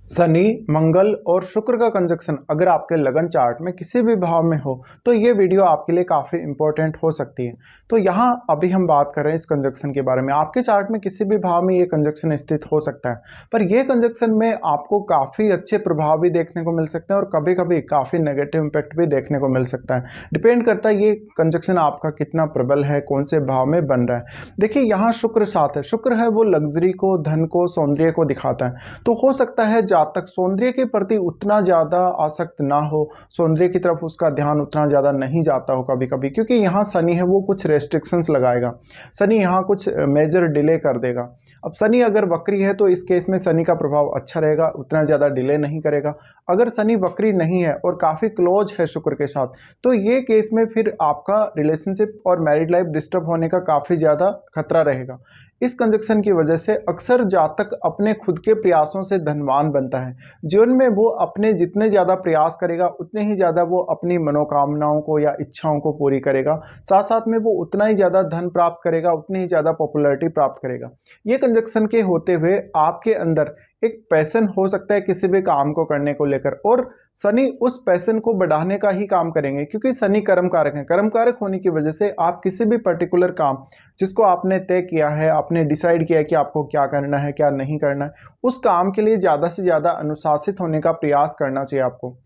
शनि, मंगल और शुक्र का कंजक्शन अगर आपके लगन चार्ट में किसी भी भाव में हो तो ये वीडियो आपके लिए काफ़ी इंपॉर्टेंट हो सकती है। तो यहाँ अभी हम बात कर रहे हैं इस कंजक्शन के बारे में। आपके चार्ट में किसी भी भाव में ये कंजक्शन स्थित हो सकता है, पर ये कंजक्शन में आपको काफ़ी अच्छे प्रभाव भी देखने को मिल सकते हैं और कभी कभी काफ़ी नेगेटिव इम्पैक्ट भी देखने को मिल सकता है। डिपेंड करता है ये कंजक्शन आपका कितना प्रबल है, कौन से भाव में बन रहा है। देखिए यहाँ शुक्र साथ है, शुक्र है वो लग्जरी को, धन को, सौंदर्य को दिखाता है। तो हो सकता है तक सौंदर्य के प्रति उतना ज़्यादा आसक्त ना हो, सौंदर्य की तरफ उसका ध्यान उतना ज़्यादा नहीं जाता हो कभी कभी, क्योंकि यहाँ शनि है वो कुछ रेस्ट्रिक्शंस लगाएगा। शनि यहाँ कुछ मेजर डिले कर देगा। अब शनि अगर वक्री है तो इस केस में शनि का प्रभाव अच्छा रहेगा, उतना ज़्यादा डिले नहीं करेगा। अगर शनि वक्री नहीं है और काफ़ी क्लोज है शुक्र के साथ, तो ये केस में फिर आपका रिलेशनशिप और मैरिड लाइफ डिस्टर्ब होने का काफ़ी ज़्यादा खतरा रहेगा। इस कंजक्शन की वजह से अक्सर जातक अपने खुद के प्रयासों से धनवान बनता है। जीवन में वो अपने जितने ज़्यादा प्रयास करेगा उतने ही ज़्यादा वो अपनी मनोकामनाओं को या इच्छाओं को पूरी करेगा। साथ साथ में वो उतना ही ज़्यादा धन प्राप्त करेगा, उतनी ही ज़्यादा पॉपुलैरिटी प्राप्त करेगा। ये कंजक्शन के होते हुए आपके अंदर एक पैशन हो सकता है किसी भी काम को करने को लेकर, और शनि उस पैशन को बढ़ाने का ही काम करेंगे, क्योंकि शनि कर्म कारक है। कर्म कारक होने की वजह से आप किसी भी पर्टिकुलर काम जिसको आपने तय किया है, आपने डिसाइड किया है कि आपको क्या करना है क्या नहीं करना है, उस काम के लिए ज़्यादा से ज़्यादा अनुशासित होने का प्रयास करना चाहिए आपको।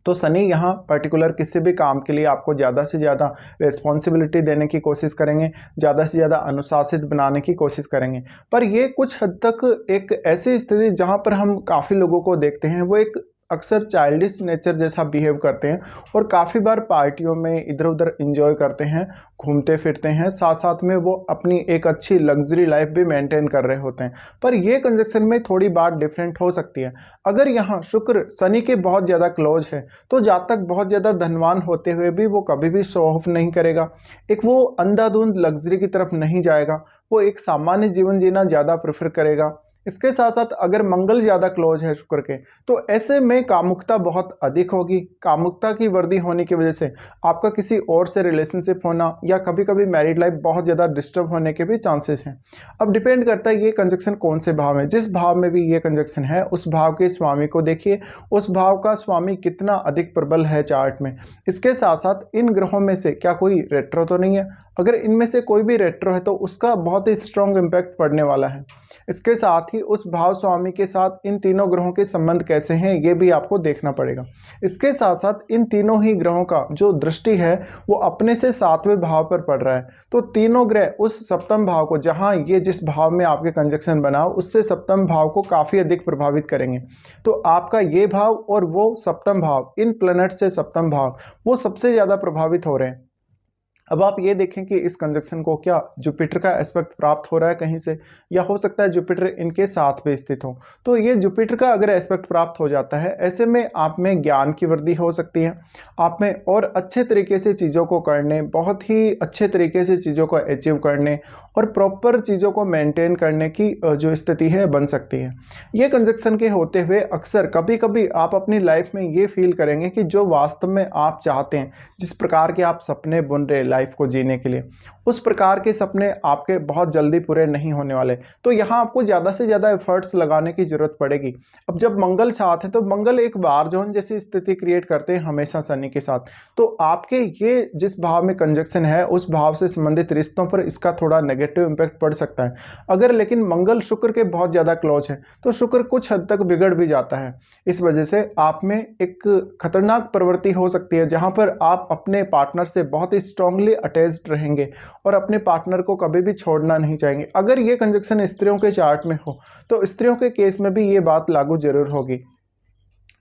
तो शनि यहाँ पर्टिकुलर किसी भी काम के लिए आपको ज़्यादा से ज़्यादा रिस्पॉन्सिबिलिटी देने की कोशिश करेंगे, ज़्यादा से ज़्यादा अनुशासित बनाने की कोशिश करेंगे। पर ये कुछ हद तक एक ऐसी स्थिति जहाँ पर हम काफ़ी लोगों को देखते हैं वो एक अक्सर चाइल्डिश नेचर जैसा बिहेव करते हैं और काफ़ी बार पार्टियों में इधर उधर इंजॉय करते हैं, घूमते फिरते हैं, साथ साथ में वो अपनी एक अच्छी लग्जरी लाइफ भी मेंटेन कर रहे होते हैं। पर ये कंजक्शन में थोड़ी बात डिफरेंट हो सकती है। अगर यहाँ शुक्र शनि के बहुत ज़्यादा क्लोज है तो जातक बहुत ज़्यादा धनवान होते हुए भी वो कभी भी शो ऑफ नहीं करेगा, एक वो अंधाधुंध लग्जरी की तरफ नहीं जाएगा, वो एक सामान्य जीवन जीना ज़्यादा प्रेफर करेगा। इसके साथ साथ अगर मंगल ज़्यादा क्लोज है शुक्र के, तो ऐसे में कामुकता बहुत अधिक होगी। कामुकता की वर्दी होने की वजह से आपका किसी और से रिलेशनशिप होना या कभी कभी मैरिड लाइफ बहुत ज़्यादा डिस्टर्ब होने के भी चांसेस हैं। अब डिपेंड करता है ये कंजक्शन कौन से भाव में, जिस भाव में भी ये कंजक्शन है उस भाव के स्वामी को देखिए, उस भाव का स्वामी कितना अधिक प्रबल है चार्ट में। इसके साथ साथ इन ग्रहों में से क्या कोई रेट्रो तो नहीं है। अगर इनमें से कोई भी रेट्रो है तो उसका बहुत ही स्ट्रॉन्ग इम्पैक्ट पड़ने वाला है। इसके साथ ही उस भाव स्वामी के साथ इन तीनों ग्रहों के संबंध कैसे हैं ये भी आपको देखना पड़ेगा। इसके साथ साथ इन तीनों ही ग्रहों का जो दृष्टि है वो अपने से 7वें भाव पर पड़ रहा है। तो तीनों ग्रह उस सप्तम भाव को, जहां ये जिस भाव में आपके कंजक्शन बना उससे सप्तम भाव को काफ़ी अधिक प्रभावित करेंगे। तो आपका ये भाव और वो सप्तम भाव, इन प्लैनेट से सप्तम भाव वो सबसे ज़्यादा प्रभावित हो रहे हैं। अब आप ये देखें कि इस कंजक्शन को क्या जुपिटर का एस्पेक्ट प्राप्त हो रहा है कहीं से, या हो सकता है जुपिटर इनके साथ पे स्थित हो। तो ये जुपिटर का अगर एस्पेक्ट प्राप्त हो जाता है, ऐसे में आप में ज्ञान की वृद्धि हो सकती है, आप में और अच्छे तरीके से चीज़ों को करने, बहुत ही अच्छे तरीके से चीज़ों को अचीव करने और प्रॉपर चीज़ों को मेंटेन करने की जो स्थिति है बन सकती है। ये कंजक्शन के होते हुए अक्सर कभी कभी आप अपनी लाइफ में ये फील करेंगे कि जो वास्तव में आप चाहते हैं, जिस प्रकार के आप सपने बुन रहे लाइफ को जीने के लिए, उस प्रकार के सपने आपके बहुत जल्दी पूरे नहीं होने वाले। तो यहाँ आपको ज़्यादा से ज़्यादा एफर्ट्स लगाने की जरूरत पड़ेगी। अब जब मंगल साथ है तो मंगल एक वार जोन जैसी स्थिति क्रिएट करते हैं हमेशा शनि के साथ। तो आपके ये जिस भाव में कंजक्शन है उस भाव से संबंधित रिश्तों पर इसका थोड़ा नेगेटिव इम्पैक्ट पड़ सकता है। अगर लेकिन मंगल शुक्र के बहुत ज़्यादा क्लोज है तो शुक्र कुछ हद तक बिगड़ भी जाता है। इस वजह से आप में एक खतरनाक प्रवृत्ति हो सकती है जहाँ पर आप अपने पार्टनर से बहुत ही स्ट्रांगली अटैच्ड रहेंगे और अपने पार्टनर को कभी भी छोड़ना नहीं चाहेंगे। अगर ये कंजक्शन स्त्रियों के चार्ट में हो तो स्त्रियों के केस में भी ये बात लागू जरूर होगी।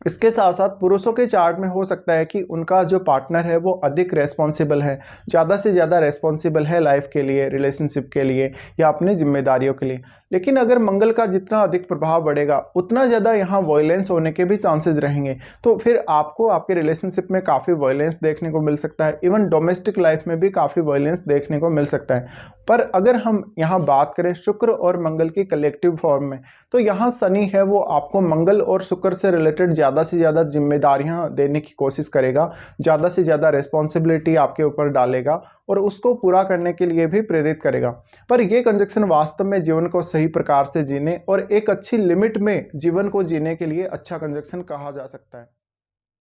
इसके साथ साथ पुरुषों के चार्ट में हो सकता है कि उनका जो पार्टनर है वो अधिक रेस्पॉन्सिबल है, ज़्यादा से ज़्यादा रेस्पॉन्सिबल है लाइफ के लिए, रिलेशनशिप के लिए या अपनी जिम्मेदारियों के लिए। लेकिन अगर मंगल का जितना अधिक प्रभाव बढ़ेगा उतना ज़्यादा यहाँ वायलेंस होने के भी चांसेस रहेंगे। तो फिर आपको आपके रिलेशनशिप में काफ़ी वायलेंस देखने को मिल सकता है, इवन डोमेस्टिक लाइफ में भी काफ़ी वायलेंस देखने को मिल सकता है। पर अगर हम यहाँ बात करें शुक्र और मंगल की कलेक्टिव फॉर्म में, तो यहाँ शनि है वो आपको मंगल और शुक्र से रिलेटेड ज़्यादा से ज़्यादा जिम्मेदारियाँ देने की कोशिश करेगा, ज़्यादा से ज़्यादा रिस्पॉन्सिबिलिटी आपके ऊपर डालेगा और उसको पूरा करने के लिए भी प्रेरित करेगा। पर ये कंजक्शन वास्तव में जीवन को सही प्रकार से जीने और एक अच्छी लिमिट में जीवन को जीने के लिए अच्छा कंजक्शन कहा जा सकता है।